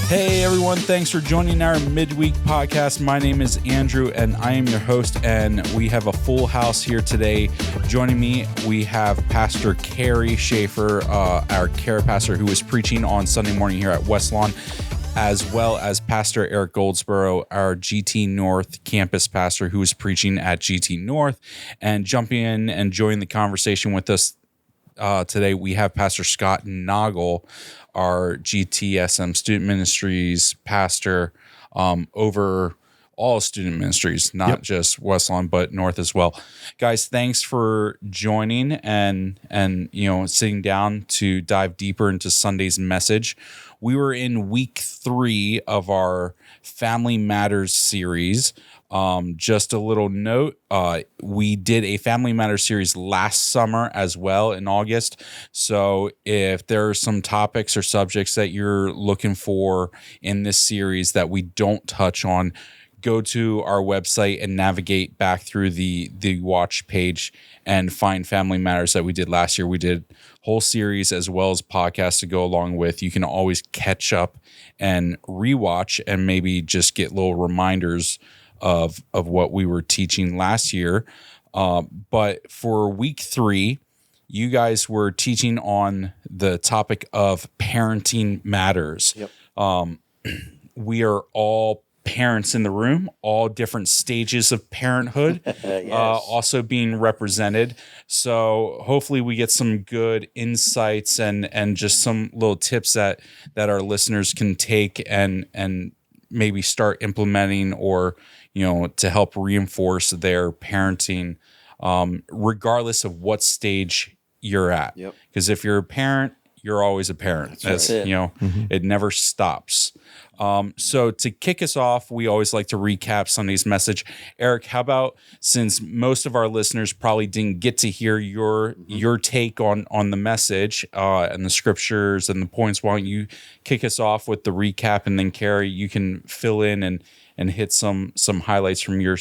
Hey everyone, thanks for joining our Midweek podcast. My name is Andrew and I am your host, and we have a full house here today. Joining me, we have Pastor Carrie Schaefer, our care pastor who is preaching on Sunday morning here at West Lawn, as well as Pastor Eric Goldsboro, our GT North campus pastor who is preaching at GT North. And jumping in and joining the conversation with us today, we have Pastor Scott Noggle, our GTSM Student Ministries pastor, over all student ministries, not just West Lawn, but North as well. Guys, thanks for joining and sitting down to dive deeper into Sunday's message. We were in week 3 of our Family Matters series. Just a little note, we did a Family Matters series last summer as well in August. So if there are some topics or subjects that you're looking for in this series that we don't touch on, go to our website and navigate back through the watch page and find Family Matters that we did last year. We did whole series as well as podcasts to go along with. You can always catch up and rewatch and maybe just get little reminders of what we were teaching last year. But for week 3, you guys were teaching on the topic of parenting matters. We are all parents in the room, all different stages of parenthood, also being represented. So hopefully we get some good insights and just some little tips that our listeners can take and maybe start implementing, or to help reinforce their parenting, regardless of what stage you're at. Because if you're a parent, you're always a parent. That's right. It never stops. So to kick us off, we always like to recap Sunday's message. Eric, how about, since most of our listeners probably didn't get to hear your take on the message and the scriptures and the points, why don't you kick us off with the recap, and then Carrie, you can fill in and hit some highlights from your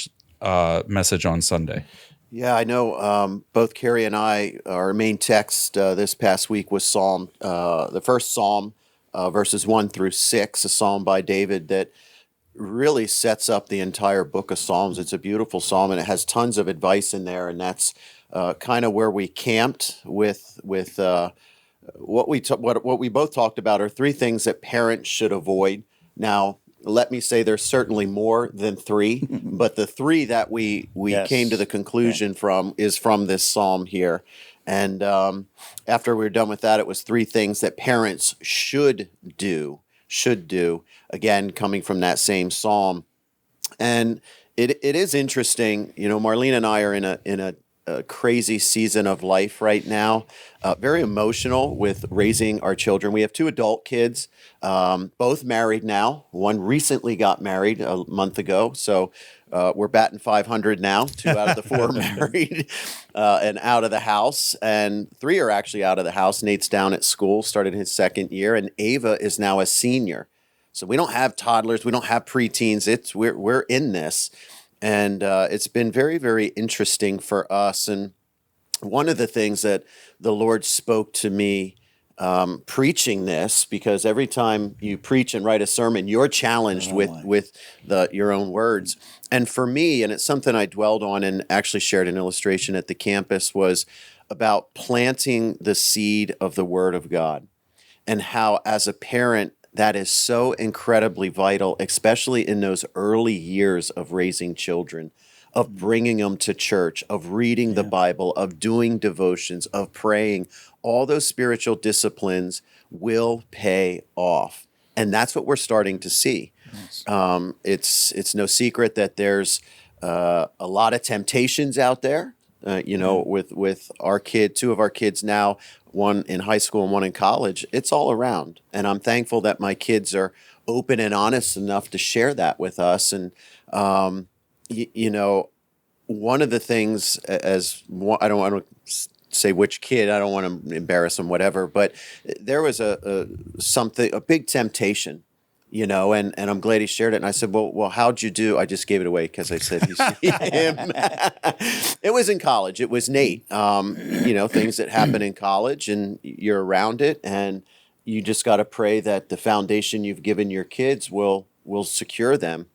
message on Sunday. Yeah, I know both Carrie and I, our main text this past week was the first Psalm, verses 1 through 6, a psalm by David that really sets up the entire book of Psalms. It's a beautiful psalm, and it has tons of advice in there, and that's kind of where we camped with what we both talked about are 3 things that parents should avoid. Now, let me say there's certainly more than 3, but the 3 that we came to the conclusion from is from this psalm here. And after we were done with that, it was 3 things that parents should do, again, coming from that same psalm. And it is interesting, Marlene and I are in a crazy season of life right now, very emotional with raising our children. We have 2 adult kids, both married now. One recently got married a month ago, so we're batting 500 now. 2 out of the 4 married and out of the house, and 3 are actually out of the house. Nate's down at school, started his 2nd year, and Ava is now a senior. So we don't have toddlers, we don't have preteens. We're in this. And it's been very, very interesting for us. And one of the things that the Lord spoke to me preaching this, because every time you preach and write a sermon, you're challenged with your own words. And for me, and it's something I dwelled on and actually shared an illustration at the campus, was about planting the seed of the Word of God, and how as a parent, that is so incredibly vital, especially in those early years of raising children, of bringing them to church, of reading the Bible, of doing devotions, of praying. All those spiritual disciplines will pay off. And that's what we're starting to see. Nice. It's no secret that there's a lot of temptations out there. With our 2 of our kids now, one in high school and one in college, it's all around. And I'm thankful that my kids are open and honest enough to share that with us. And, one of the things, I don't say which kid, I don't want to embarrass them, whatever, but there was a big temptation and I'm glad he shared it. And I said, well, how'd you do? I just gave it away because I said you see him. It was in college. It was Nate. Things that happen in college, and you're around it, and you just got to pray that the foundation you've given your kids will secure them.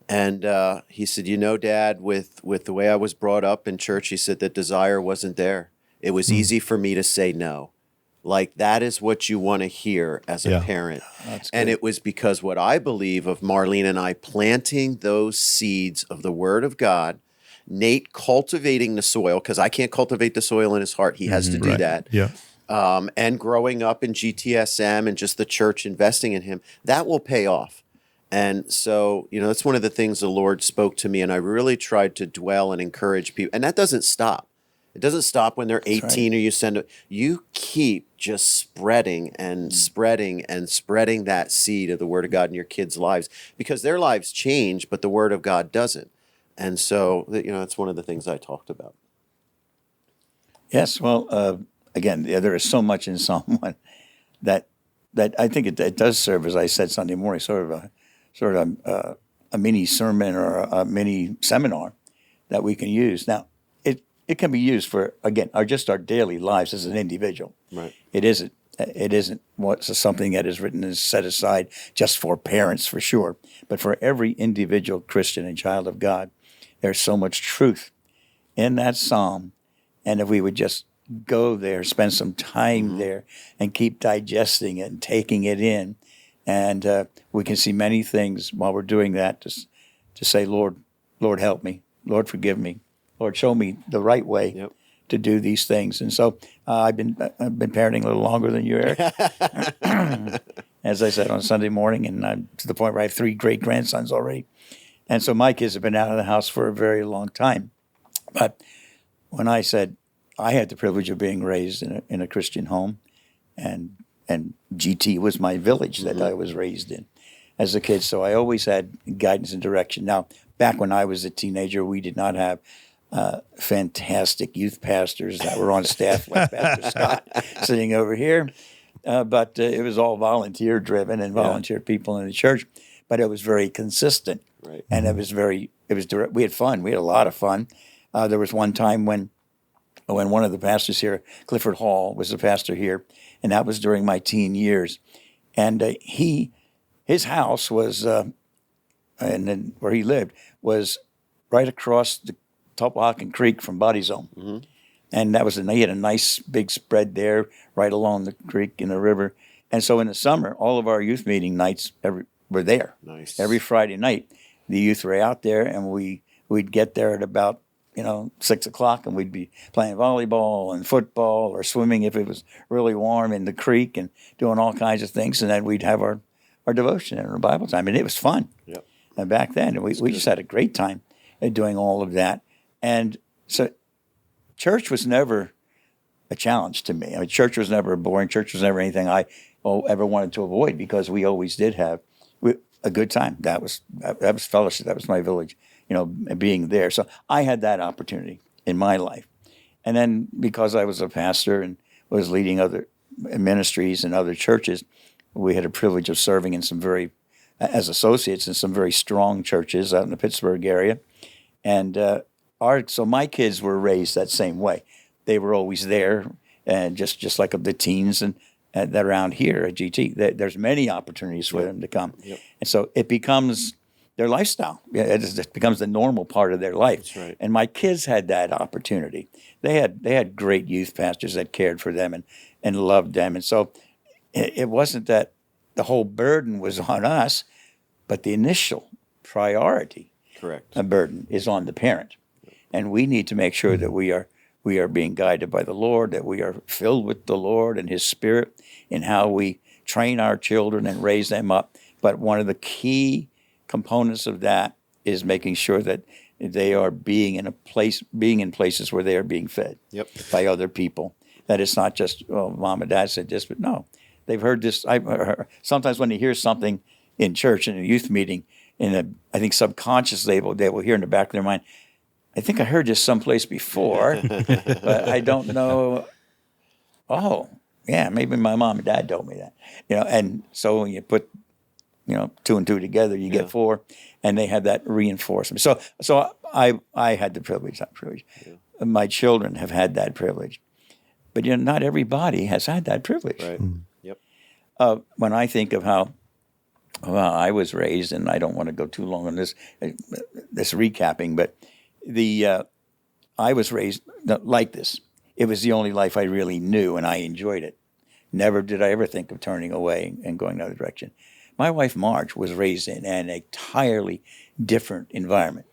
And he said, Dad, with the way I was brought up in church, he said that desire wasn't there. It was easy for me to say no. Like, that is what you want to hear as a parent. And it was because what I believe of Marlene and I planting those seeds of the Word of God, Nate cultivating the soil, because I can't cultivate the soil in his heart. He has to do that. Yeah. And growing up in GTSM and just the church investing in him, that will pay off. And so, that's one of the things the Lord spoke to me, and I really tried to dwell and encourage people. And that doesn't stop. It doesn't stop when they're 18 or you send it. You keep just spreading and spreading and spreading that seed of the Word of God in your kids' lives, because their lives change, but the Word of God doesn't. And so, that's one of the things I talked about. Yes, well, again, there is so much in Psalm 1 that I think it does serve, as I said Sunday morning, sort of a mini sermon or a mini seminar that we can use. Now, it can be used for, again, our daily lives as an individual. Right. It isn't something that is written and set aside just for parents, for sure, but for every individual Christian and child of God. There's so much truth in that psalm, and if we would just go there, spend some time there, and keep digesting it and taking it in, and we can see many things while we're doing that. To say, Lord, help me, Lord, forgive me, Lord, show me the right way to do these things. And so I've been parenting a little longer than you, Eric. As I said on Sunday morning, and I'm to the point where I have 3 great grandsons already. And so my kids have been out of the house for a very long time. But when I said I had the privilege of being raised in a Christian home, and GT was my village that I was raised in as a kid, so I always had guidance and direction. Now, back when I was a teenager, we did not have fantastic youth pastors that were on staff like Pastor Scott sitting over here, but it was all volunteer driven and volunteer people in the church. But it was very consistent, and it was direct. We had fun. We had a lot of fun. There was one time when one of the pastors here, Clifford Hall, was the pastor here, and that was during my teen years, and his house was, and then where he lived was right across the Tulpahawken Creek from Body's Home. And that was he had a nice big spread there right along the creek in the river. And so in the summer, all of our youth meeting nights were there. Nice. Every Friday night, the youth were out there, and we'd get there at about 6 o'clock, and we'd be playing volleyball and football or swimming if it was really warm in the creek, and doing all kinds of things. And then we'd have our devotion and our Bible time, and it was fun. Yep. And back then, we just had a great time at doing all of that. And so church was never a challenge to me. I mean, church was never boring. Church was never anything I ever wanted to avoid, because we always did have a good time. That was fellowship. That was my village, being there. So I had that opportunity in my life. And then because I was a pastor and was leading other ministries and other churches, we had a privilege of serving in as associates in some very strong churches out in the Pittsburgh area. And so my kids were raised that same way. They were always there, and just like the teens and that around here at GT, there's many opportunities for them to come. Yep. And so it becomes their lifestyle. It becomes the normal part of their life. That's right. And my kids had that opportunity. They had great youth pastors that cared for them and loved them. And so it wasn't that the whole burden was on us, but the initial priority, correct, a burden is on the parent. And we need to make sure that we are being guided by the Lord, that we are filled with the Lord and His Spirit in how we train our children and raise them up. But one of the key components of that is making sure that they are being in places where they are being fed by other people. That it's not just, mom and dad said this, but no, they've heard this. Sometimes when they hear something in church, in a youth meeting, I think subconsciously they will hear in the back of their mind, I think I heard this someplace before, but I don't know. Oh, yeah, maybe my mom and dad told me that. And so when you put 2 and 2 together, you get 4, and they had that reinforcement. So I had the privilege, that privilege. Yeah. My children have had that privilege, but not everybody has had that privilege. Right. Yep. When I think of how I was raised, and I don't want to go too long on this recapping, but I was raised like this. It was the only life I really knew, and I enjoyed it. Never did I ever think of turning away and going another direction. My wife, Marge, was raised in an entirely different environment,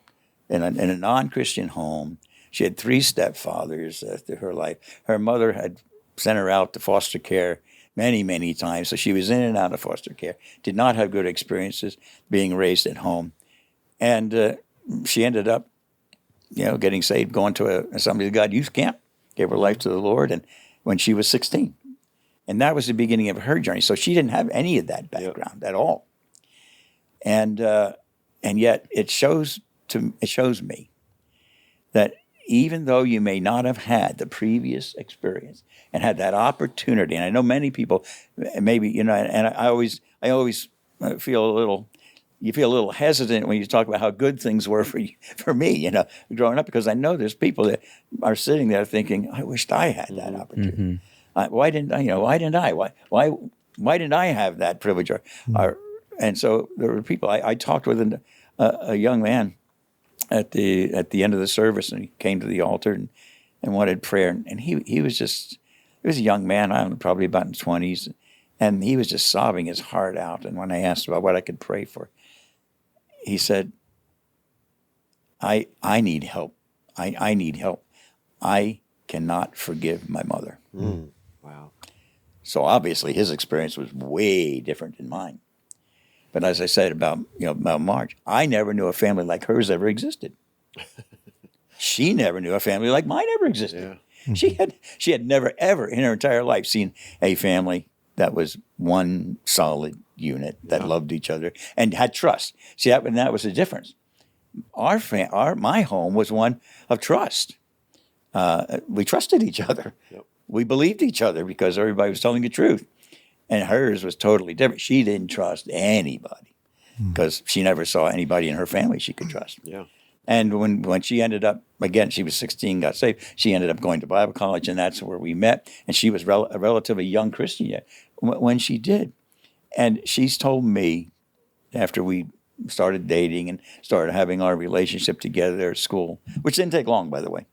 in a non-Christian home. She had 3 stepfathers through her life. Her mother had sent her out to foster care many, many times, so she was in and out of foster care. Did not have good experiences being raised at home. And she ended up, getting saved, going to a Assembly of God youth camp, gave her life to the Lord, and when she was 16. And that was the beginning of her journey. So she didn't have any of that background at all. And yet it shows me that even though you may not have had the previous experience and had that opportunity, and I know many people, maybe, and I always feel a little hesitant when you talk about how good things were for me, growing up, because I know there's people that are sitting there thinking, I wished I had that opportunity. Mm-hmm. Why didn't I? Why didn't I have that privilege? And so there were people. I talked with a young man at the end of the service, and he came to the altar and wanted prayer. And he was a young man, I don't know, probably about in his 20s, and he was just sobbing his heart out. And when I asked about what I could pray for, he said, I need help. I need help. I cannot forgive my mother. Mm. Wow. So obviously his experience was way different than mine. But as I said about Marge, I never knew a family like hers ever existed. She never knew a family like mine ever existed. Yeah. She had never ever in her entire life seen a family that was one solid unit that loved each other and had trust. See, that was the difference. My home was one of trust. We trusted each other. Yep. We believed each other because everybody was telling the truth. And hers was totally different. She didn't trust anybody because she never saw anybody in her family she could trust. Yeah. And when she ended up, again, she was 16, got saved. She ended up going to Bible college, and that's where we met. And she was a relatively young Christian yet when she did. And she's told me after we started dating and started having our relationship together at school, which didn't take long, by the way.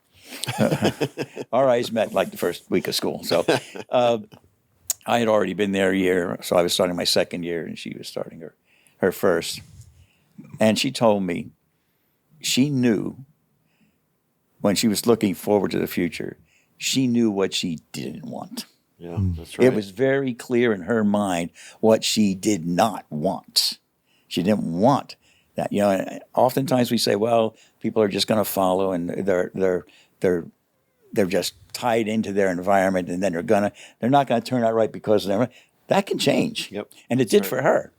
Our eyes met like the first week of school. So I had already been there a year, so I was starting my second year, and she was starting her first. And she told me she knew when she was looking forward to the future, she knew what she didn't want. Yeah, that's right. It was very clear in her mind what she did not want. She didn't want that. Oftentimes we say, well, people are just going to follow, and they're just tied into their environment, and then they're not going to turn out right because of them. That can change. Yep. And it did for her.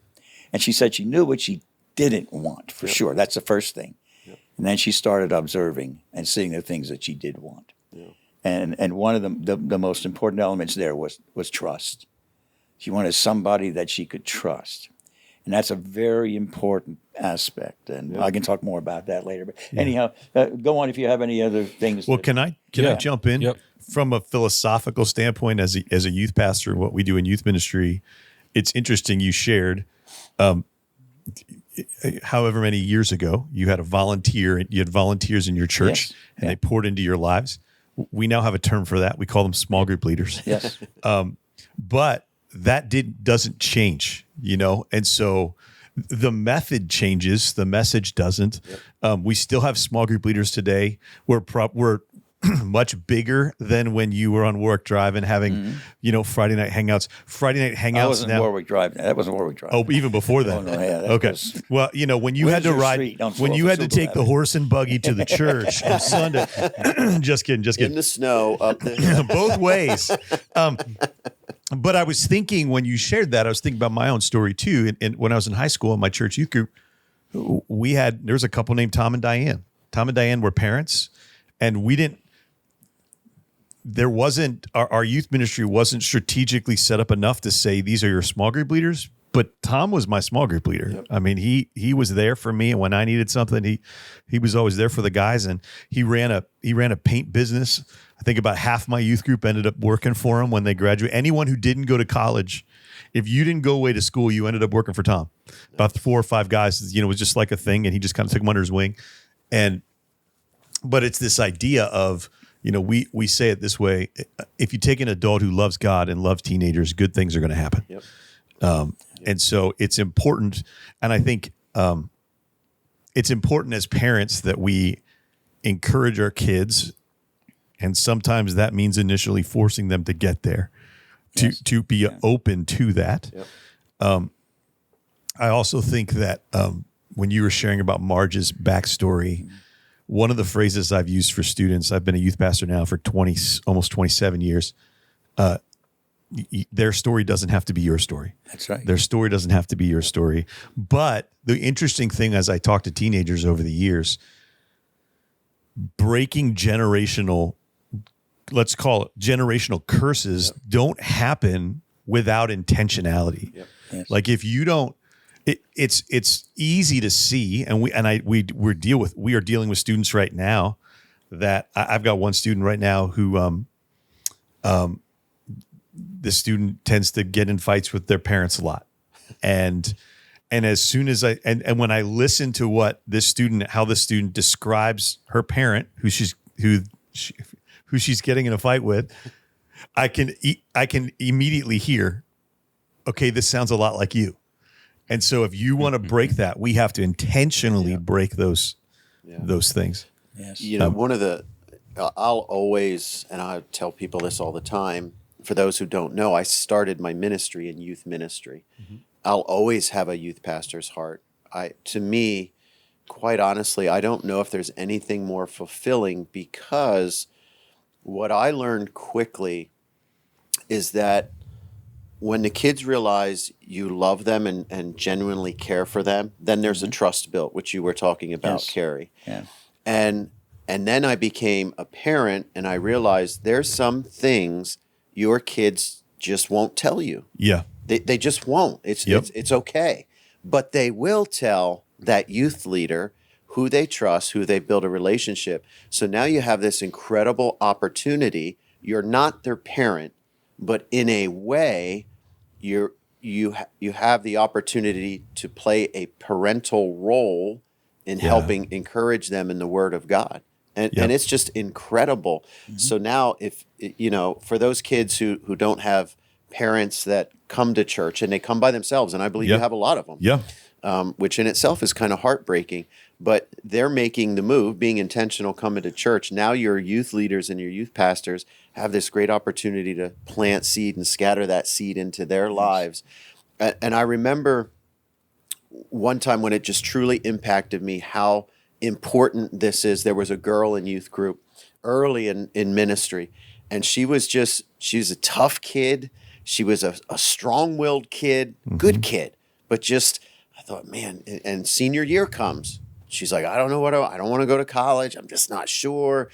And she said she knew what she didn't want for sure. That's the first thing. Yep. And then she started observing and seeing the things that she did want. Yeah. And one of the most important elements there was trust. She wanted somebody that she could trust. And that's a very important aspect. And I can talk more about that later. But anyhow, go on if you have any other things. Well, can I jump in? Yep. From a philosophical standpoint, as a youth pastor, what we do in youth ministry, it's interesting you shared, however many years ago, you had volunteers in your church, and they poured into your lives. We now have a term for that. We call them small group leaders. Yes. But that doesn't change, and so the method changes, the message doesn't. Yep. We still have small group leaders today. We're much bigger than when you were on Warwick Drive and having, Friday night hangouts. I wasn't Warwick Drive. That wasn't Warwick Drive. Oh, even before that. Oh, no, yeah, that okay. Was, well, when you had to ride, when you had to take the horse and buggy to the church on Sunday. Just kidding. In the snow up there. Both ways. But I was thinking when you shared that, I was thinking about my own story too. And when I was in high school in my church youth group, there was a couple named Tom and Diane. Tom and Diane were parents, and our youth ministry wasn't strategically set up enough to say, these are your small group leaders, But Tom was my small group leader. Yep. I mean, he was there for me, and when I needed something, he was always there for the guys. And he ran a paint business. I think about half my youth group ended up working for him when they graduated. Anyone who didn't go to college, if you didn't go away to school, you ended up working for Tom. About 4 or 5 guys, it was just like a thing, and he just kind of took them under his wing. But it's this idea of, we say it this way: if you take an adult who loves God and loves teenagers, good things are going to happen. Yep. And so it's important, and I think it's important as parents that we encourage our kids, and sometimes that means initially forcing them to get there, to be open to that. Yep. I also think that when you were sharing about Marge's backstory, one of the phrases I've used for students, I've been a youth pastor now for almost 27 years, their story doesn't have to be your story. That's right. Their story doesn't have to be your story. But the interesting thing, as I talk to teenagers over the years, breaking generational, let's call it generational curses, don't happen without intentionality. Yep. Yes. Like if you don't, it's easy to see, and we are dealing with students right now that I've got one student right now who the student tends to get in fights with their parents a lot. And as soon as and when I listen to how this student describes her parent, who she's getting in a fight with, I can immediately hear, okay, this sounds a lot like you. And so if you want to break that, we have to intentionally break those things. Yes. One of the, I'll always, and I tell people this all the time, for those who don't know, I started my ministry in youth ministry. Mm-hmm. I'll always have a youth pastor's heart. To me, quite honestly, I don't know if there's anything more fulfilling, because what I learned quickly is that when the kids realize you love them and genuinely care for them, then there's a trust built, which you were talking about, Carrie. Yeah. And then I became a parent, and I realized there's some things your kids just won't tell you. Yeah. They just won't. It's okay. But they will tell that youth leader who they trust, who they build a relationship. So now you have this incredible opportunity. You're not their parent, but in a way, you have the opportunity to play a parental role in helping encourage them in the Word of God. And it's just incredible. Mm-hmm. So now if, for those kids who don't have parents that come to church, and they come by themselves, and I believe you have a lot of them, which in itself is kind of heartbreaking, but they're making the move, being intentional, coming to church. Now your youth leaders and your youth pastors have this great opportunity to plant seed and scatter that seed into their lives. And I remember one time when it just truly impacted me how important this is. There was a girl in youth group early in ministry, and she was a tough kid. She was a strong-willed kid, good kid, but I thought, man, and senior year comes. She's like, I don't know I don't want to go to college. I'm just not sure.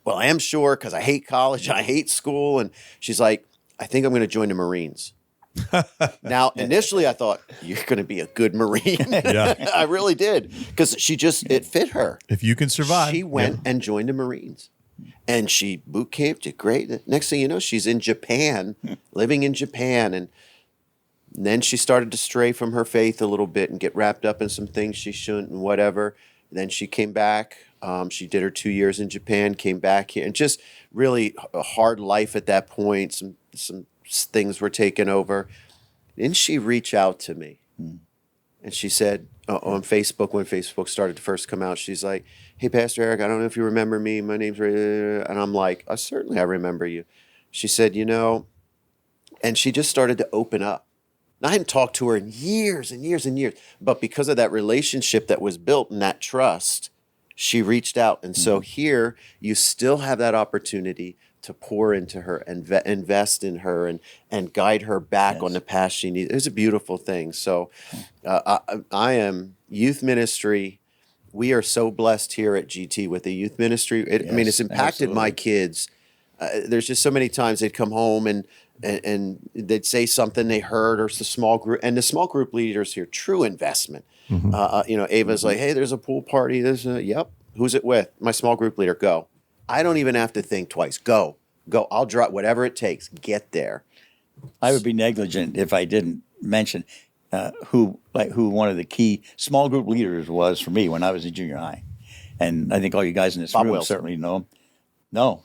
Well, I am sure, because I hate college. I hate school. And she's like, I think I'm going to join the Marines. Now, initially I thought, you're going to be a good Marine. Yeah. I really did, because it fit her. If you can survive. She went and joined the Marines, and she boot camped, did great. Next thing you know, she's in Japan, living in Japan. And then she started to stray from her faith a little bit and get wrapped up in some things she shouldn't and whatever. Then she came back. She did her 2 years in Japan, came back here, and just really a hard life at that point. Some things were taken over. Then she reached out to me, and she said on Facebook, when Facebook started to first come out, she's like, hey, Pastor Eric, I don't know if you remember me. My name's Ray. And I'm like, certainly I remember you. She said, and she just started to open up. And I hadn't talked to her in years and years and years, but because of that relationship that was built and that trust, she reached out. And so here you still have that opportunity to pour into her and invest in her and guide her back on the path she needs. It's a beautiful thing. So I am youth ministry. We are so blessed here at GT with the youth ministry. It's impacted my kids there's just so many times they'd come home and they'd say something they heard, or it's the small group, and the small group leaders here, true investment. Ava's like, hey, there's a pool party. Yep. Who's it with? My small group leader. Go. I don't even have to think twice. Go. I'll drop whatever it takes. Get there. I would be negligent if I didn't mention who one of the key small group leaders was for me when I was in junior high, and I think all you guys in this Bob room Wilson. certainly know him. No,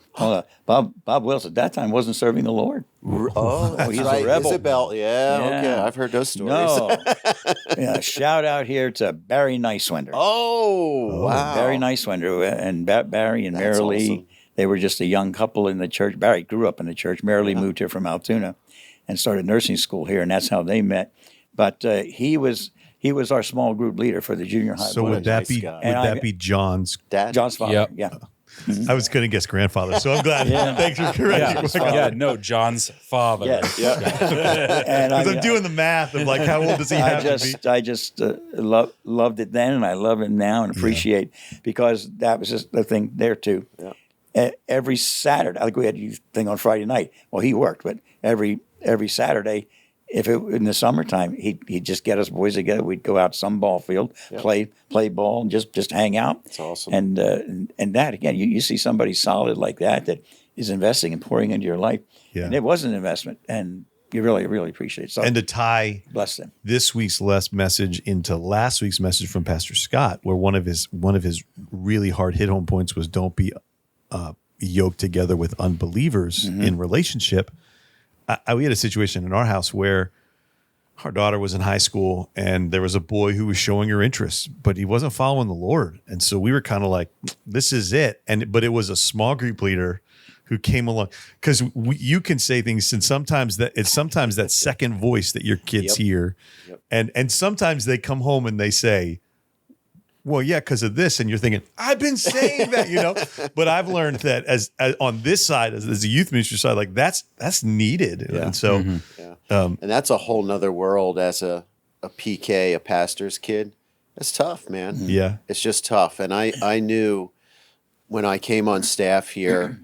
Bob Wilson at that time wasn't serving the Lord. That's he's right. a rebel. Isabel. Yeah, okay. I've heard those stories. No, shout out here to Barry Nicewinder. Oh, wow. Barry Nicewinder and Barry and That's Marilee. awesome. They were just a young couple in the church. Barry grew up in the church. Marilee moved here from Altoona and started nursing school here, and that's how they met. But he was our small group leader for the junior high. So boys. would that nice be guy. would And that be John's? Dad? John's father? Yep. Yeah. I was going to guess grandfather, so I'm glad. Yeah. Thanks for correcting. No, John's father. Yes. Yeah. And Because I'm doing the math of like how old does he have to be? I just loved it then, and I love it now, and appreciate because that was just the thing there too. Yeah. Every Saturday, like we had a thing on Friday night. Well, he worked, but every Saturday, if it in the summertime, he'd just get us boys together. We'd go out some ball field, play ball, and just hang out. That's awesome. And that again, you see somebody solid like that is investing and pouring into your life, and it was an investment, and you really, really appreciate it. So, And to tie bless them. this week's last message into last week's message from Pastor Scott, where one of his really hard hit home points was don't be yoked together with unbelievers in relationship. We had a situation in our house where our daughter was in high school and there was a boy who was showing her interest, but he wasn't following the Lord. And so we were kind of like, this is it. But it was a small group leader who came along, because you can say things, and sometimes that second voice that your kids hear. And sometimes they come home and they say, well, yeah, because of this. And you're thinking, I've been saying that, But I've learned that as on this side, as a youth ministry side, like that's needed. And so, and that's a whole nother world as a PK, a pastor's kid. It's tough, man. Yeah. It's just tough. And I knew when I came on staff here,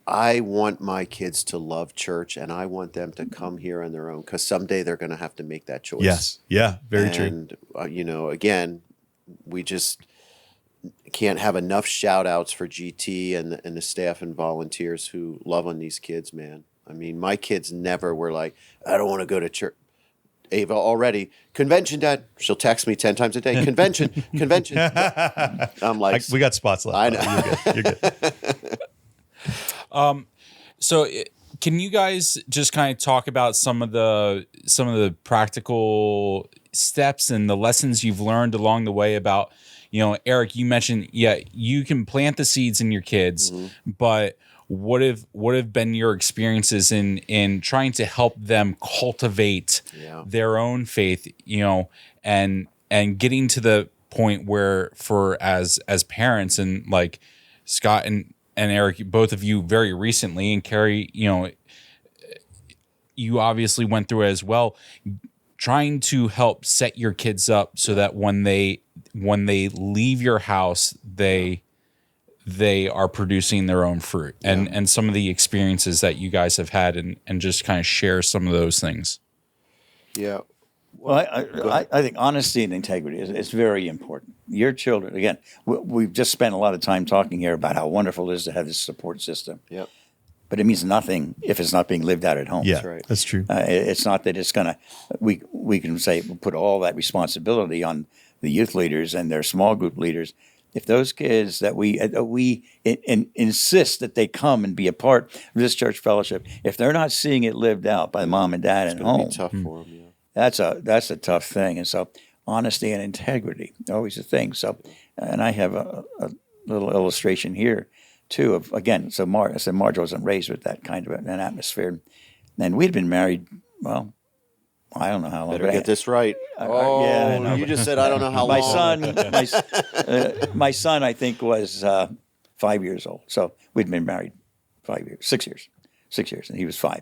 I want my kids to love church, and I want them to come here on their own, because someday they're going to have to make that choice. Yes. Yeah. Very true. And, again, we just can't have enough shout outs for GT and the staff and volunteers who love on these kids, man. I mean, my kids never were like, I don't want to go to church. Ava already, convention, Dad. She'll text me 10 times a day. Convention. I'm like, We got spots left. I know. You're good. So can you guys just kind of talk about some of the practical steps and the lessons you've learned along the way about, Eric, you mentioned, you can plant the seeds in your kids, but what have been your experiences in trying to help them cultivate their own faith, and getting to the point where as parents, and like Scott and Eric, both of you very recently, and Carrie, you obviously went through it as well, trying to help set your kids up so that when they leave your house, they are producing their own fruit, and some of the experiences that you guys have had, and just kind of share some of those things. yeah. Well, I think honesty and integrity is very important. Your children, again, we've just spent a lot of time talking here about how wonderful it is to have this support system. Yep. But it means nothing if it's not being lived out at home. Yeah, That's right. that's true. It's not that it's going to, we can say, put all that responsibility on the youth leaders and their small group leaders. If those kids that we insist that they come and be a part of this church fellowship, if they're not seeing it lived out by mom and dad at It'll home, be tough for them, that's a tough thing. And so honesty and integrity, always a thing. So, and I have a little illustration here too of, again, so I said Marge wasn't raised with that kind of an atmosphere. And we'd been married, well, I don't know how long. Better get this right. I know. You just said I don't know how My long. son, my son, I think was 5 years old. So we'd been married 6 years, and he was 5.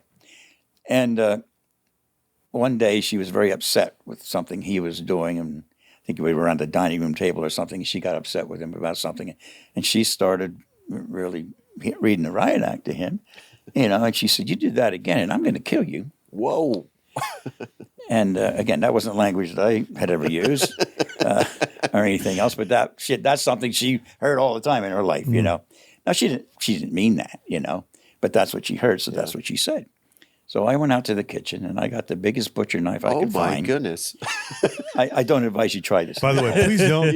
And one day she was very upset with something he was doing, and I think we were around the dining room table or something. She got upset with him about something, and she started really reading the riot act to him, and she said, "You do that again, and I'm going to kill you." Whoa. And again, that wasn't language that I had ever used or anything else. But that's something she heard all the time in her life. Now she didn't mean that, but that's what she heard, so that's what she said. So I went out to the kitchen and I got the biggest butcher knife I could find. Oh my goodness! I don't advise you try this. By the way, please don't.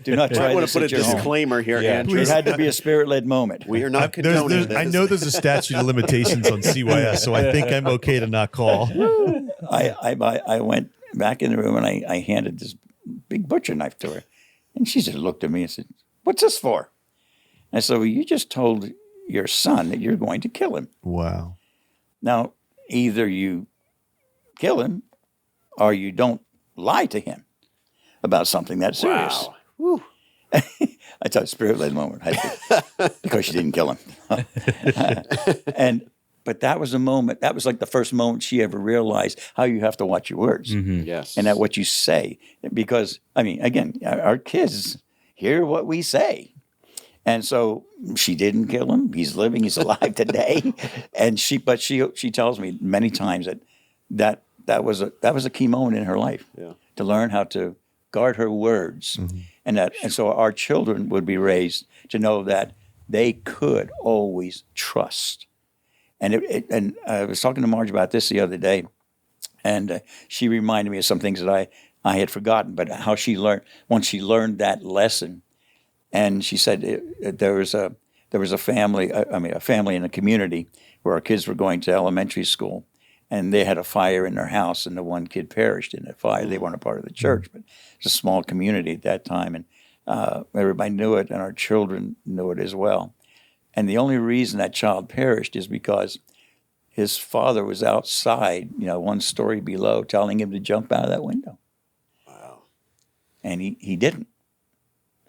Do not try I want this to put a at your home. disclaimer here, Andrew. It had to be a spirit-led moment. We are not condoning this. I know there's a statute of limitations on CYS, so I think I'm okay to not call. I went back in the room and I handed this big butcher knife to her, and she just looked at me and said, "What's this for?" I said, "Well, you just told your son that you're going to kill him. Wow. Now, either you kill him or you don't lie to him about something that's serious." Wow. I thought spirit-led moment because she didn't kill him. But that was a moment. That was like the first moment she ever realized how you have to watch your words Yes. and at what you say. Because again, our kids hear what we say. And so she didn't kill him. He's living. He's alive today. And she tells me many times that was a key moment in her life to learn how to guard her words, and so our children would be raised to know that they could always trust. And I was talking to Marge about this the other day, and she reminded me of some things that I had forgotten, but how she learned once she learned that lesson. And she said there was a family in a community where our kids were going to elementary school, and they had a fire in their house, and the one kid perished in the fire. They weren't a part of the church, but it's a small community at that time, and everybody knew it, and our children knew it as well. And the only reason that child perished is because his father was outside, one story below, telling him to jump out of that window. Wow. And he didn't.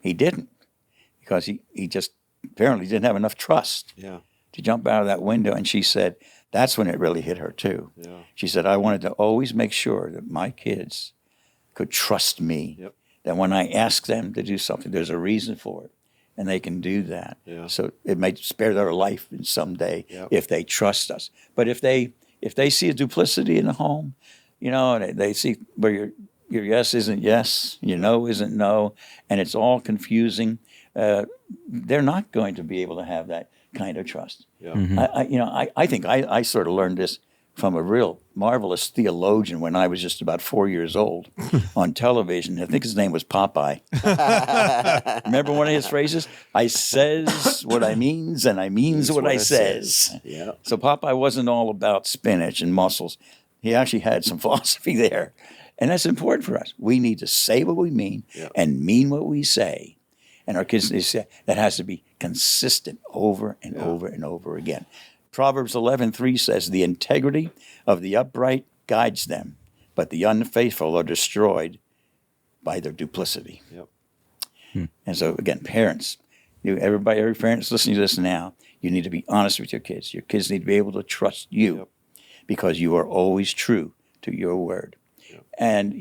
He didn't. Because he just apparently didn't have enough trust to jump out of that window. And she said, that's when it really hit her too. Yeah. She said, I wanted to always make sure that my kids could trust me, that when I ask them to do something, there's a reason for it, and they can do that. Yeah. So it might spare their life in someday if they trust us. But if they see a duplicity in the home, and they see where your yes isn't yes, your no isn't no, and it's all confusing, they're not going to be able to have that kind of trust. Yeah. Mm-hmm. I think I sort of learned this from a real marvelous theologian when I was just about 4 years old on television. I think his name was Popeye. Remember one of his phrases? I says what I means, and I means what I says. Yeah. So Popeye wasn't all about spinach and mussels. He actually had some philosophy there. And that's important for us. We need to say what we mean and mean what we say. And our kids, that has to be consistent over and over and over again. Proverbs 11:3 says, the integrity of the upright guides them, but the unfaithful are destroyed by their duplicity. Yep. And so, again, parents, every parent's listening to this now, you need to be honest with your kids. Your kids need to be able to trust you because you are always true to your word. Yep. And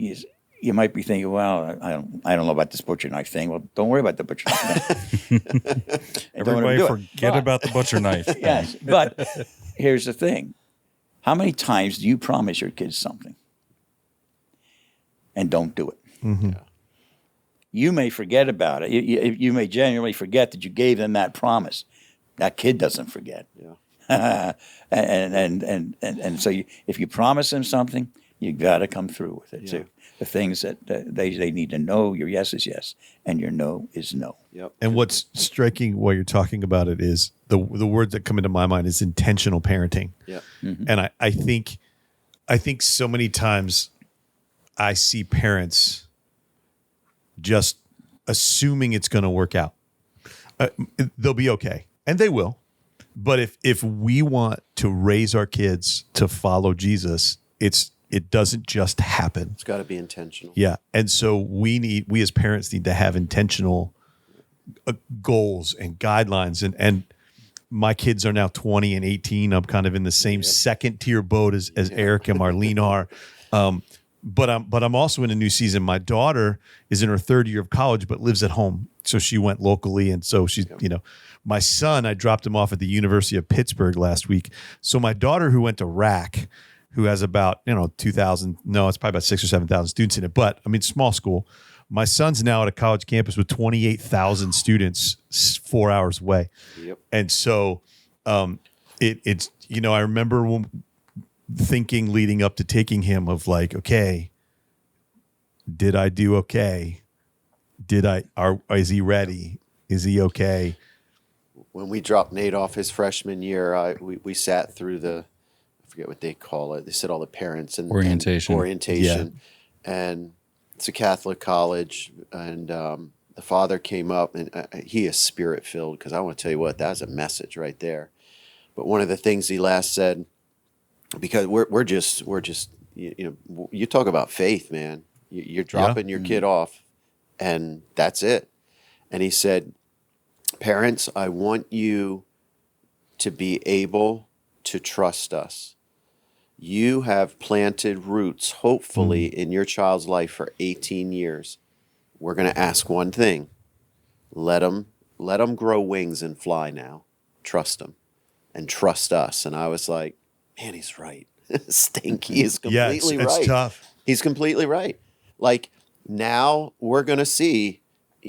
you might be thinking, well, I don't know about this butcher knife thing. Well, don't worry about the butcher knife. Everybody forget about the butcher knife. Yes, but here's the thing. How many times do you promise your kids something and don't do it? Mm-hmm. You may forget about it. You may genuinely forget that you gave them that promise. That kid doesn't forget. Yeah. and so if you promise them something, you got to come through with it too. The things that they need to know, your yes is yes, and your no is no. Yep. And what's striking while you're talking about it is the word that come into my mind is intentional parenting. Yeah. Mm-hmm. And I think so many times I see parents just assuming it's going to work out. They'll be okay, and they will. But if we want to raise our kids to follow Jesus, it doesn't just happen. It's got to be intentional. Yeah. And so we as parents need to have intentional goals and guidelines. And my kids are now 20 and 18. I'm kind of in the same second tier boat as Eric and Marlene are. But I'm also in a new season. My daughter is in her third year of college, but lives at home so she went locally. And so she's, my son, I dropped him off at the University of Pittsburgh last week. So my daughter, who went to RAC, who has about, 2,000, no, it's probably about 6,000 or 7,000 students in it. But I mean, small school. My son's now at a college campus with 28,000 students 4 hours away. Yep. And so it's, I remember thinking leading up to taking him of like, okay, did I do okay? Is he ready? Is he okay? When we dropped Nate off his freshman year, we sat through I forget what they call it. They said all the parents and orientation. And it's a Catholic college. And the father came up, and he is spirit filled, because I want to tell you what, that's a message right there. But one of the things he last said, because we're just you talk about faith, man. You're dropping your kid off, and that's it. And he said, parents, I want you to be able to trust us. You have planted roots, hopefully, in your child's life for 18 years. We're going to ask one thing. Let them grow wings and fly now. Trust them and trust us. And I was like, man, he's right. Stinky is completely right. It's tough. He's completely right. Like, now we're going to see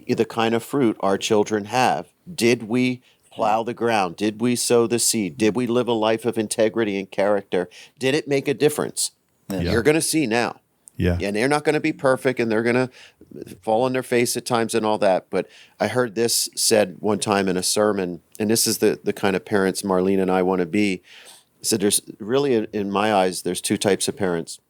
the kind of fruit our children have. Did we plow the ground? Did we sow the seed? Did we live a life of integrity and character? Did it make a difference? Yeah. You're going to see now. Yeah. And they're not going to be perfect, and they're going to fall on their face at times and all that. But I heard this said one time in a sermon, and this is the kind of parents Marlene and I want to be. So there's really, in my eyes, there's two types of parents.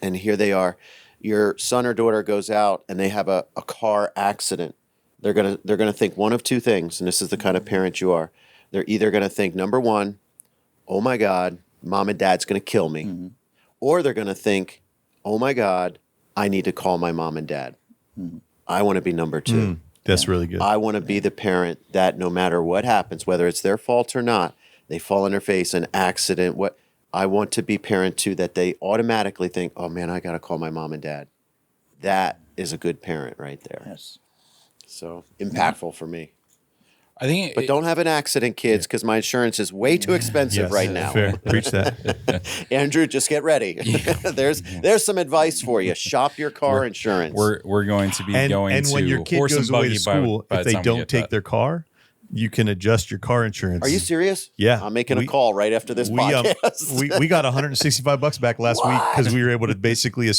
And here they are. Your son or daughter goes out and they have a car accident. They're gonna think one of two things, and this is the kind of parent you are. They're either gonna think, number one, oh my God, mom and dad's gonna kill me. Mm-hmm. Or they're gonna think, oh my God, I need to call my mom and dad. Mm-hmm. I want to be number two. That's really good. I want to be the parent that no matter what happens, whether it's their fault or not, they fall on their face, an accident, I want to be parent two, that they automatically think, oh man, I got to call my mom and dad. That is a good parent right there. Yes. So impactful for me. I think, but don't have an accident, kids, because my insurance is way too expensive right now. Fair. Preach that. Andrew, just get ready. There's some advice for you. Shop your car insurance. We're going to be going and to when your kid horse goes and away buggy to school, by if the they time we don't get take that. their car, you can adjust your car insurance. Are you serious? Yeah. I'm making a call right after this podcast. We got $165 back last week because we were able to basically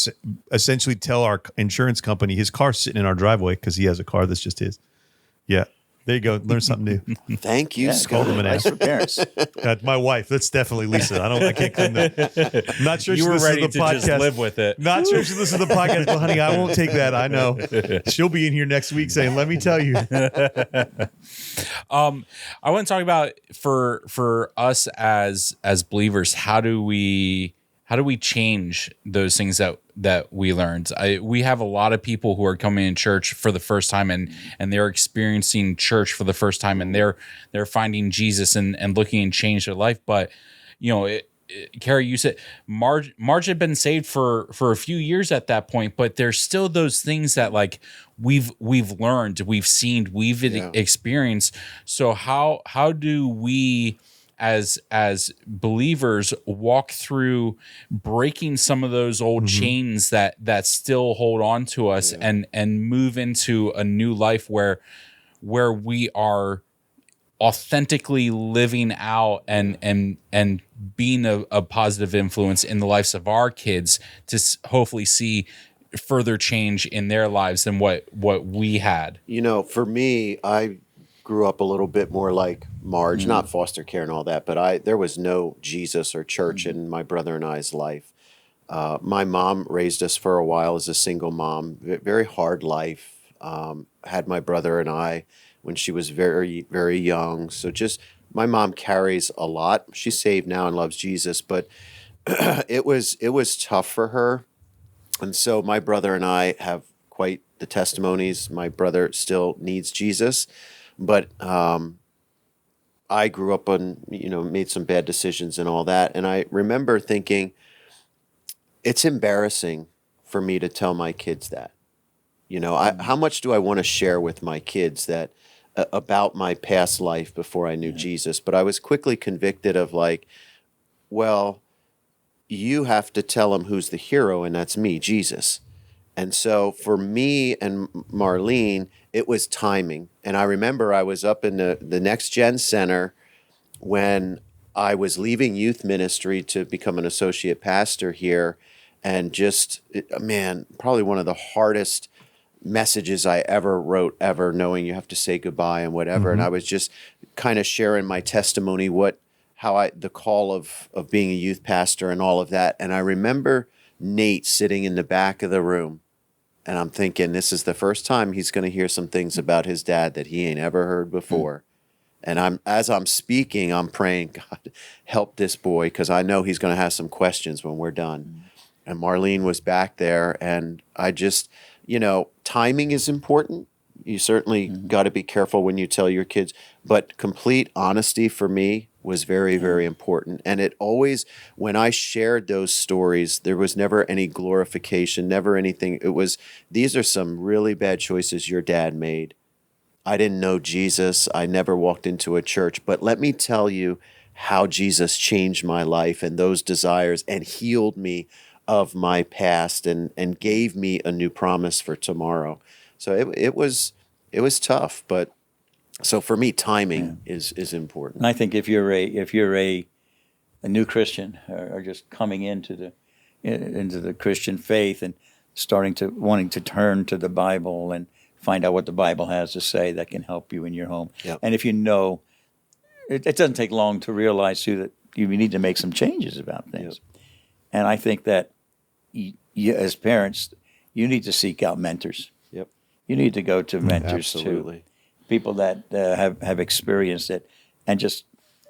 essentially tell our insurance company his car's sitting in our driveway because he has a car that's just his. Yeah. There you go. Learn something new. Thank you, Scott. Nice for parents. My wife. That's definitely Lisa. I can't claim that. I'm not sure You she were listens ready to the to podcast. just live with it. Not sure she listens to the podcast, but honey, I won't take that. I know. She'll be in here next week saying, let me tell you. I want to talk about for us as believers, how do we change those things that we learned? We have a lot of people who are coming in church for the first time and they're experiencing church for the first time, and they're finding Jesus and looking and change their life. But Carrie, you said Marge had been saved for a few years at that point, but there's still those things that like we've learned, we've seen, we've experienced. So how do we as believers walk through breaking some of those old chains that still hold on to us and move into a new life where we are authentically living out and being a positive influence in the lives of our kids to hopefully see further change in their lives than what we had. For me, I grew up a little bit more like Marge, not foster care and all that, but there was no Jesus or church in my brother and I's life. My mom raised us for a while as a single mom, very hard life. Had my brother and I when she was very, very young. So just my mom carries a lot. She's saved now and loves Jesus, but it was tough for her. And so my brother and I have quite the testimonies. My brother still needs Jesus. But I grew up on, made some bad decisions and all that. And I remember thinking, it's embarrassing for me to tell my kids that. How much do I want to share with my kids that about my past life before I knew Jesus? But I was quickly convicted of like, well, you have to tell them who's the hero, and that's me, Jesus. And so for me and Marlene, it was timing. And I remember I was up in the Next Gen Center when I was leaving youth ministry to become an associate pastor here. And just, man, probably one of the hardest messages I ever wrote ever, knowing you have to say goodbye and whatever. And I was just kind of sharing my testimony, the call of being a youth pastor and all of that. And I remember Nate sitting in the back of the room, and I'm thinking, this is the first time he's going to hear some things about his dad that he ain't ever heard before. And as I'm speaking, I'm praying, God, help this boy, because I know he's going to have some questions when we're done. And Marlene was back there, and I just, timing is important. You certainly got to be careful when you tell your kids, but complete honesty for me was very, very important. And it always, when I shared those stories, there was never any glorification, never anything. It was, these are some really bad choices your dad made. I didn't know Jesus. I never walked into a church, but let me tell you how Jesus changed my life and those desires and healed me of my past and gave me a new promise for tomorrow. So it was tough, but so for me, timing is important. And I think if you're a new Christian or just coming into the Christian faith and wanting to turn to the Bible and find out what the Bible has to say, that can help you in your home. Yep. And if it doesn't take long to realize too that you need to make some changes about things. Yep. And I think that you, as parents, you need to seek out mentors. Yep. You need to go to mentors Absolutely. too. People that have experienced it, and just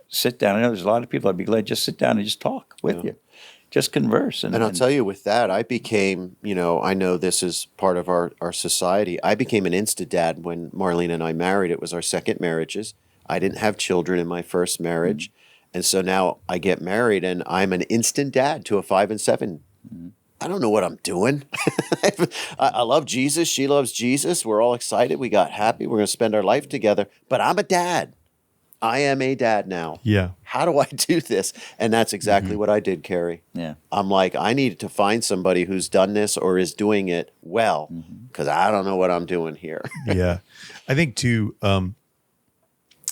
sit down. I know there's a lot of people I'd be glad just sit down and just talk with you, just converse. And I'll tell you, with that, I became, I know this is part of our society. I became an instant dad when Marlene and I married. It was our second marriages. I didn't have children in my first marriage. And so now I get married and I'm an instant dad to a 5 and 7. I don't know what I'm doing. I love Jesus. She loves Jesus. We're all excited. We got happy. We're going to spend our life together. But I'm a dad. I am a dad now. Yeah. How do I do this? And that's exactly what I did, Carrie. Yeah. I'm like, I need to find somebody who's done this or is doing it well, because I don't know what I'm doing here. Yeah. I think too,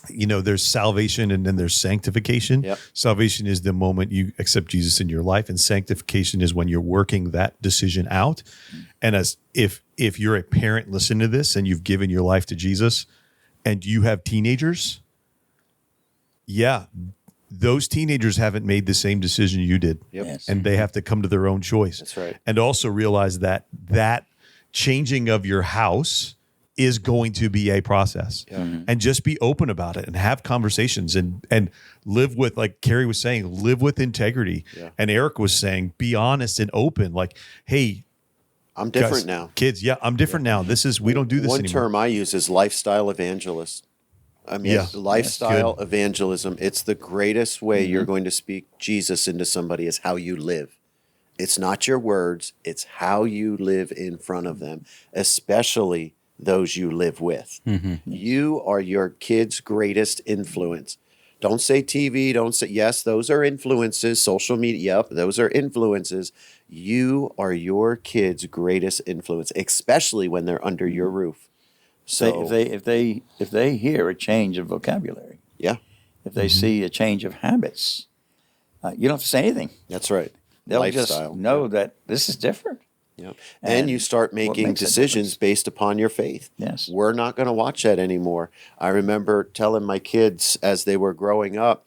there's salvation and then there's sanctification. Yep. Salvation is the moment you accept Jesus in your life, and sanctification is when you're working that decision out. And as if you're a parent, listen to this, and you've given your life to Jesus and you have teenagers, those teenagers haven't made the same decision you did. Yep. Yes. And they have to come to their own choice. That's right. And also realize that changing of your house is going to be a process. And just be open about it and have conversations and live with, like Carrie was saying, live with integrity. Yeah. And Eric was saying, be honest and open. Like, hey, I'm different guys, now. Kids, I'm different now. We don't do this One anymore. term I use is lifestyle evangelist. I mean, lifestyle evangelism. It's the greatest way you're going to speak Jesus into somebody is how you live. It's not your words. It's how you live in front of them, especially those you live with. You are your kid's greatest influence. Don't say TV. Don't say, yes, those are influences. Social media, yep, those are influences. You are your kid's greatest influence, especially when they're under your roof. So if they hear a change of vocabulary, if they see a change of habits, you don't have to say anything. That's right. They'll Lifestyle. just know that this is different. Yep. And you start making decisions based upon your faith. Yes. We're not going to watch that anymore. I remember telling my kids as they were growing up,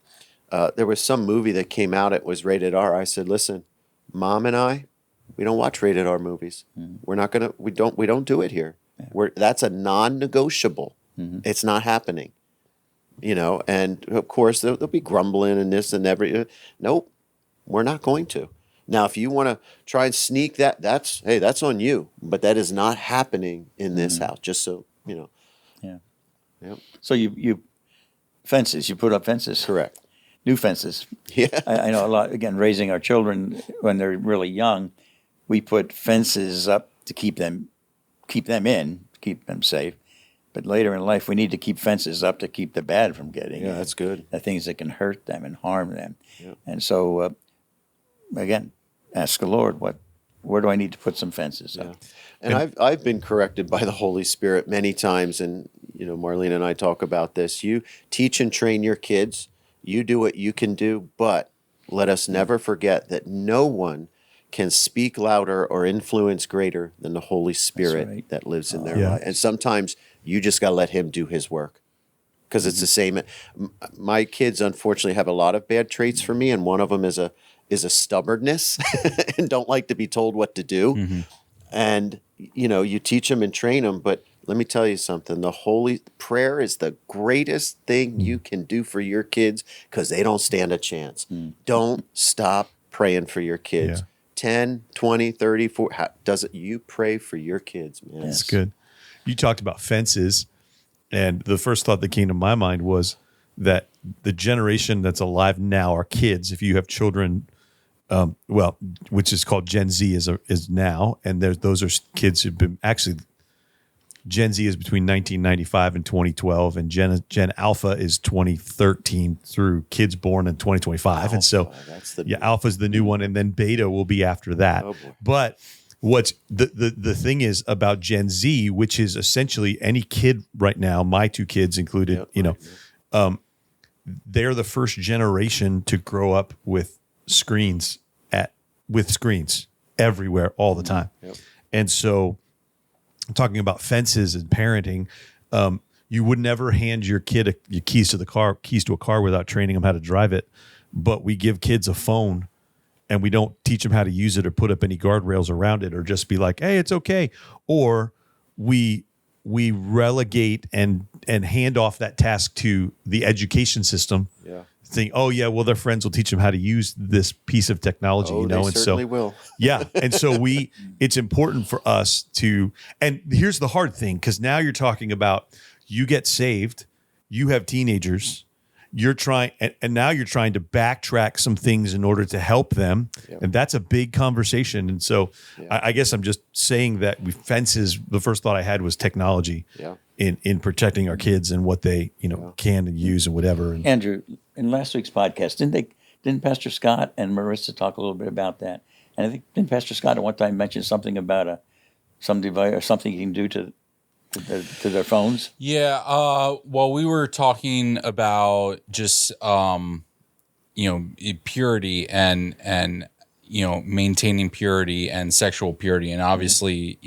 there was some movie that came out, it was rated R. I said, listen, Mom and I, we don't watch rated R movies. We're not going to, we don't do it here. That's a non-negotiable. It's not happening. And of course they'll be grumbling and this and every. Nope, we're not going to. Now, if you want to try and sneak that's on you. But that is not happening in this house. Just so you know. Yeah. Yep. So you fences. You put up fences. Correct. New fences. Yeah. I know a lot. Again, raising our children when they're really young, we put fences up to keep them keep them in, keep them safe. But later in life, we need to keep fences up to keep the bad from getting in. Yeah, that's good. The things that can hurt them and harm them. Yeah. And so, again, ask the Lord, where do I need to put some fences up? And I've been corrected by the Holy Spirit many times, and Marlene and I talk about this. You teach and train your kids. You do what you can do, but let us never forget that no one can speak louder or influence greater than the Holy Spirit that lives in their life. And sometimes you just got to let him do his work, because it's the same. My kids, unfortunately, have a lot of bad traits for me, and one of them is a stubbornness and don't like to be told what to do. Mm-hmm. And, you teach them and train them, but let me tell you something. The holy prayer is the greatest thing you can do for your kids, because they don't stand a chance. Don't stop praying for your kids. 10, 20, 30, 40. You pray for your kids, man. That's good. You talked about fences, and the first thought that came to my mind was that the generation that's alive now, our kids, if you have children, which is called Gen Z is now, and those are kids who've been actually, Gen Z is between 1995 and 2012, and Gen Alpha is 2013 through kids born in 2025. Alpha, and so, Alpha is the new one, and then Beta will be after that. Oh, but what's the thing is about Gen Z, which is essentially any kid right now, my two kids included, they're the first generation to grow up with screens everywhere all the time. Yep. And so, talking about fences and parenting, you would never hand your kid your keys to a car without training them how to drive it. But we give kids a phone, and we don't teach them how to use it or put up any guardrails around it, or just be like, "Hey, it's okay." Or we relegate and hand off that task to the education system. Yeah. Think, oh yeah, well, their friends will teach them how to use this piece of technology, They and certainly will. Yeah, and so it's important for us to. And here's the hard thing, because now you're talking about, you get saved, you have teenagers, you're trying, and now you're trying to backtrack some things in order to help them, and that's a big conversation. And so, I guess I'm just saying that fences. The first thought I had was technology. Yeah. In protecting our kids and what they can and use and whatever. And Andrew, in last week's podcast, didn't Pastor Scott and Marissa talk a little bit about that? And I think didn't Pastor Scott at one time mention something about some device or something you can do to their phones? Yeah. Well, we were talking about just purity and maintaining purity and sexual purity, and obviously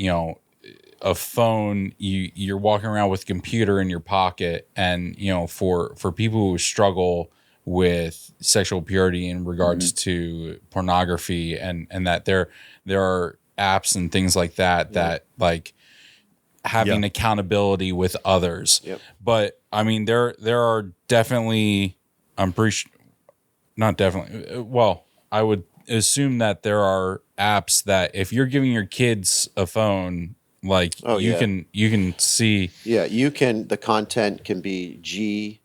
a phone, you're walking around with a computer in your pocket, and for people who struggle with sexual purity in regards to pornography, and that there are apps and things like that like having accountability with others. But I mean, there are definitely, not definitely, well, I would assume that there are apps that if you're giving your kids a phone, like you can see. Yeah, the content can be G,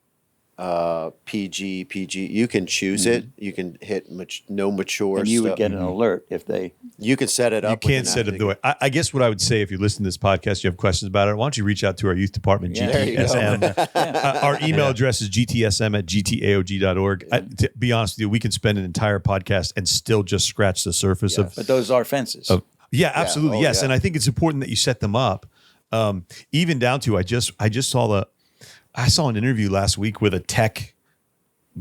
PG. You can choose it. You can hit no mature. And you would get an alert if they. You can set it up. You can't set it the way. I guess what I would say, if you listen to this podcast, you have questions about it, why don't you reach out to our youth department, GTSM. Our email address is gtsm@gtaog.org. To be honest with you, we can spend an entire podcast and still just scratch the surface of. But those are fences. Yeah, absolutely. Yes. And I think it's important that you set them up. Even down to, I saw an interview last week with a tech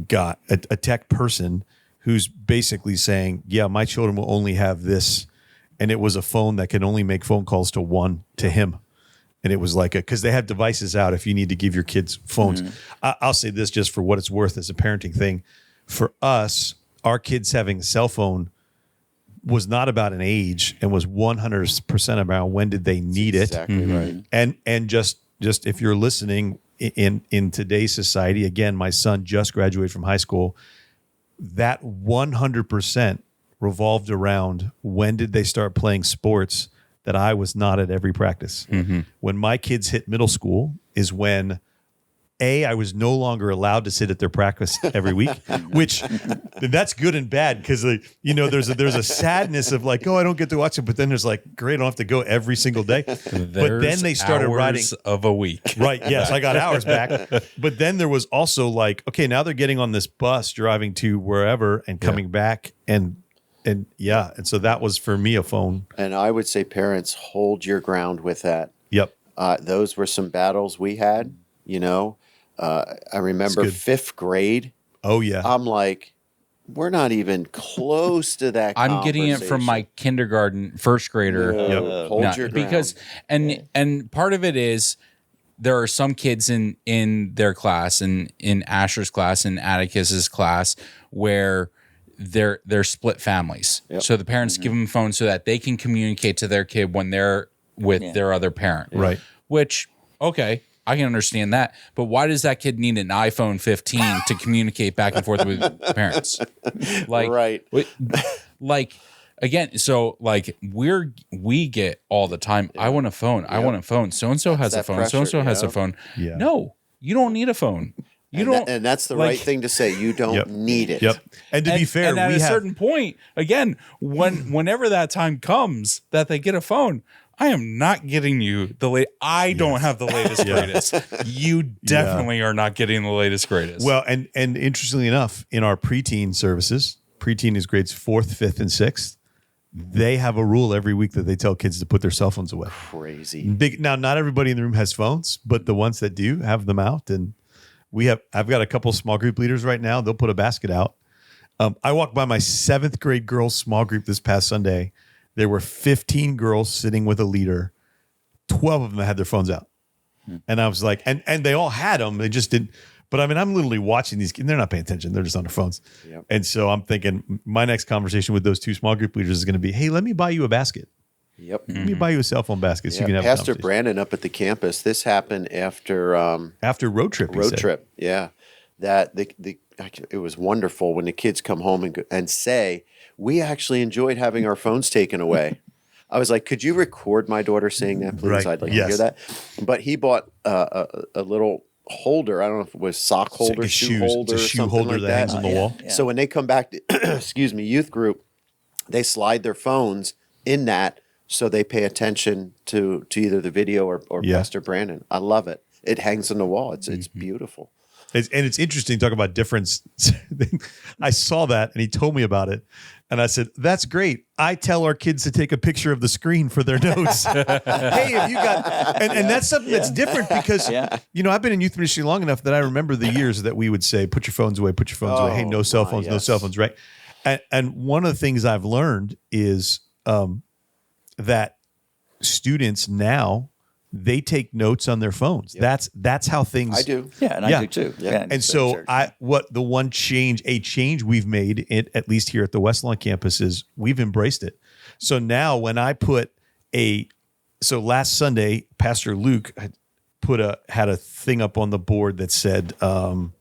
guy, a tech person who's basically saying, yeah, my children will only have this. And it was a phone that can only make phone calls to him. And it was like because they have devices out if you need to give your kids phones. I'll say this just for what it's worth as a parenting thing. For us, our kids having a cell phone was not about an age, and was 100% about when did they need it. Exactly right. And just if you're listening in today's society, again, my son just graduated from high school. That 100% revolved around when did they start playing sports that I was not at every practice. When my kids hit middle school is when I was no longer allowed to sit at their practice every week, which that's good and bad because there's a sadness of like, oh, I don't get to watch it, but then there's like, great, I don't have to go every single day. But then they started writing of a week. Right. Yes, I got hours back. But then there was also like, okay, now they're getting on this bus driving to wherever and coming back and so that was for me a phone. And I would say parents, hold your ground with that. Yep. Those were some battles we had, I remember 5th grade. Oh yeah. I'm like, we're not even close to that. I'm getting it from my kindergarten, first grader. Hold your ground. Because and part of it is there are some kids in their class and in Asher's class and Atticus's class where they're split families. Yep. So the parents give them phones so that they can communicate to their kid when they're with their other parent. Right. Which, okay, I can understand that. But why does that kid need an iPhone 15 to communicate back and forth with parents? Like, right. Like, again, so like we get all the time, I want a phone. I want a phone. So-and-so has a phone. So-and-so has a phone. Yeah. No, you don't need a phone. You don't. And that's the right thing to say. You don't need it. Yep. And to be fair, and at a certain point, again, whenever that time comes that they get a phone, I am not getting you the late. I don't have the latest greatest. You definitely are not getting the latest greatest. Well, and interestingly enough, in our preteen services, preteen is grades 4th, 5th, and 6th. They have a rule every week that they tell kids to put their cell phones away. Crazy. Now, not everybody in the room has phones, but the ones that do have them out. And I've got a couple small group leaders right now. They'll put a basket out. I walked by my 7th grade girls small group this past Sunday. There were 15 girls sitting with a leader. 12 of them had their phones out. And I was like, and they all had them. They just didn't. But I mean, I'm literally watching these kids. They're not paying attention. They're just on their phones. Yep. And so I'm thinking my next conversation with those 2 small group leaders is going to be, hey, let me buy you a basket. Yep. Let me buy you a cell phone basket so you can have Pastor a conversation. Brandon up at the campus, this happened after road trip. Yeah. That it was wonderful when the kids come home and say, we actually enjoyed having our phones taken away. I was like, could you record my daughter saying that, please? Right. I'd like to hear that. But he bought a little holder. I don't know if it was sock holder, like shoe holder, it's a shoe something holder like that that hangs on the wall. Yeah. So when they come back to, youth group, they slide their phones in that so they pay attention to either the video or Pastor Brandon. I love it. It hangs on the wall. It's beautiful. It's interesting to talk about difference. I saw that and he told me about it. And I said, that's great. I tell our kids to take a picture of the screen for their notes. Hey, have you got, and that's something that's different because, I've been in youth ministry long enough that I remember the years that we would say, put your phones away, put your phones away. Hey, no cell phones, no cell phones, right? And one of the things I've learned is that students now, they take notes on their phones. Yep. That's how things. I do. Yeah, and I do too. Yeah. And so a change we've made, at least here at the West Lawn campus, is we've embraced it. So now when I put last Sunday, Pastor Luke had a thing up on the board that said, oh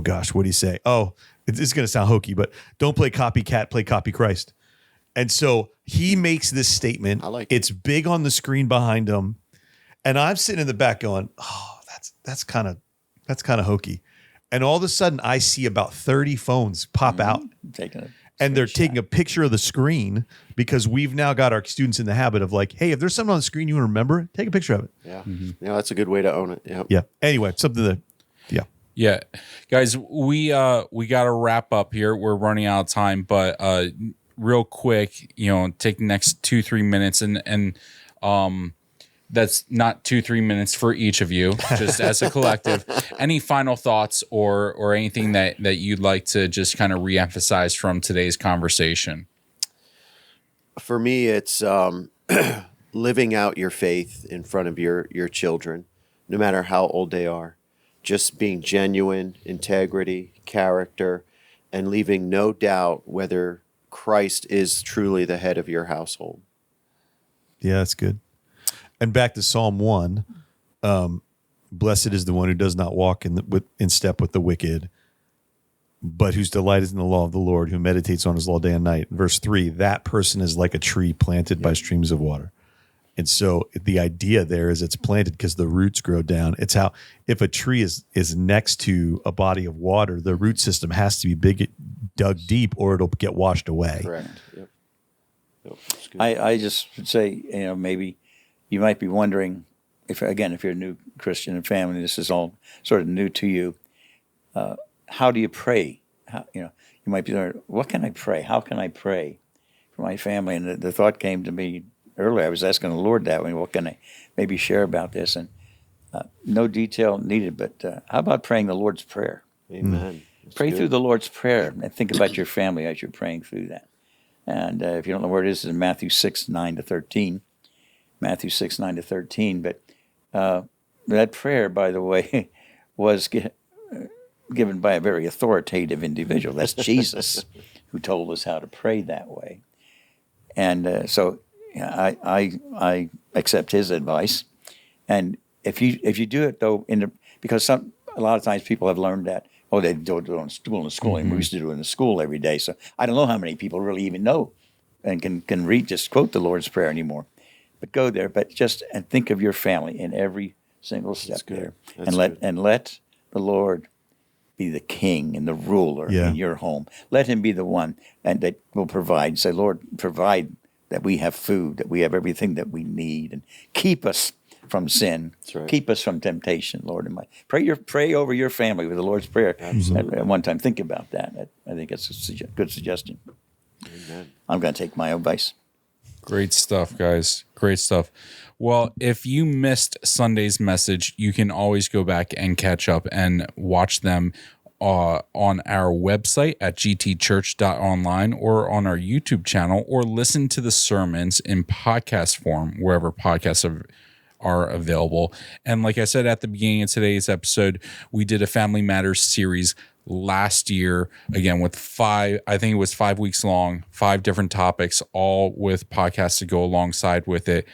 gosh, what did he say? Oh, it's going to sound hokey, but don't play copycat, play copy Christ. And so he makes this statement. I like it. It's big on the screen behind him. And I'm sitting in the back going, oh, that's kind of hokey. And all of a sudden I see about 30 phones pop out. And they're taking a picture of the screen because we've now got our students in the habit of like, hey, if there's something on the screen you want to remember, take a picture of it. Yeah. Yeah, that's a good way to own it. Yep. Yeah. Anyway, something that, Yeah, guys, we got to wrap up here. We're running out of time, but real quick, take the next 2-3 minutes and that's not 2-3 minutes for each of you, just as a collective. Any final thoughts or anything that you'd like to just kind of reemphasize from today's conversation? For me, it's living out your faith in front of your children, no matter how old they are. Just being genuine, integrity, character, and leaving no doubt whether Christ is truly the head of your household. Yeah, that's good. And back to Psalm 1, blessed is the one who does not walk in step with the wicked, but whose delight is in the law of the Lord, who meditates on his law day and night. Verse 3, that person is like a tree planted by streams of water. And so the idea there is it's planted because the roots grow down. It's how, if a tree is next to a body of water, the root system has to be dug deep or it'll get washed away. Correct. Yep. That's good. I just would say, maybe you might be wondering, if you're a new Christian and family, this is all sort of new to you. How do you pray? You might be wondering, what can I pray? How can I pray for my family? And the thought came to me earlier. I was asking the Lord that way, what can I maybe share about this? And no detail needed, but how about praying the Lord's Prayer? Amen. Pray through the Lord's Prayer and think about your family as you're praying through that. And if you don't know where it is, it's in Matthew 6, 9 to 13. Matthew 6, 9 to 13. But that prayer, by the way, was given by a very authoritative individual. That's Jesus, who told us how to pray that way. And so I accept his advice. And if you do it, though, because a lot of times people have learned that, they do it in schooling. Mm-hmm. We used to do it in the school every day. So I don't know how many people really even know and can read, just quote the Lord's Prayer anymore. But go there, and think of your family in every single step there. And let the Lord be the king and the ruler in your home. Let him be the one that will provide. Say, Lord, provide that we have food, that we have everything that we need, and keep us from sin. That's right. Keep us from temptation, Lord. And pray over your family with the Lord's Prayer. Absolutely. At one time, think about that. I think it's a good suggestion. Amen. I'm going to take my advice. Great stuff, guys. Great stuff. Well, if you missed Sunday's message, you can always go back and catch up and watch them on our website at gtchurch.online or on our YouTube channel, or listen to the sermons in podcast form wherever podcasts are available. And like I said at the beginning of today's episode, we did a Family Matters series last year, again, with 5 weeks long, 5 different topics, all with podcasts to go alongside with it.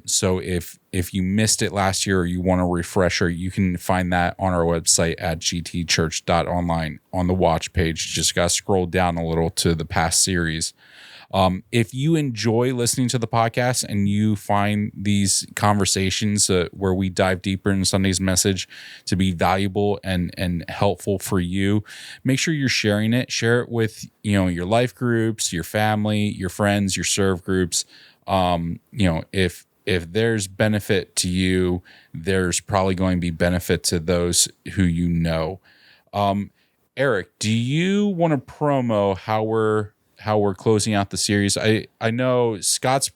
So if you missed it last year or you want a refresher, you can find that on our website at gtchurch.online on the watch page. Just got to scroll down a little to the past series. If you enjoy listening to the podcast and you find these conversations where we dive deeper in Sunday's message to be valuable and helpful for you, make sure you're sharing it. Share it with your life groups, your family, your friends, your serve groups. If there's benefit to you, there's probably going to be benefit to those who you know. Eric, do you want to promo how we're closing out the series? I know Scott's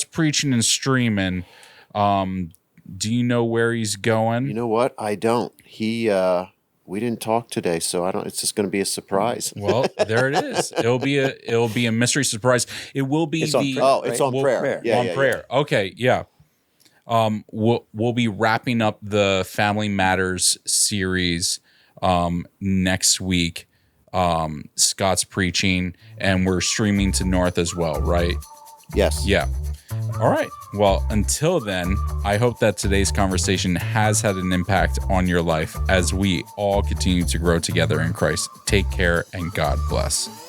preaching and streaming. Do you know where he's going? You know what? I don't. We didn't talk today, so I don't. It's just going to be a surprise. Well, there it is. It'll be a mystery surprise. It will be. It's on prayer. Yeah, on prayer. Yeah. Okay, yeah. We'll be wrapping up the Family Matters series next week. Scott's preaching, and we're streaming to North as well, right? Yes. Yeah. All right. Well, until then, I hope that today's conversation has had an impact on your life as we all continue to grow together in Christ. Take care, and God bless.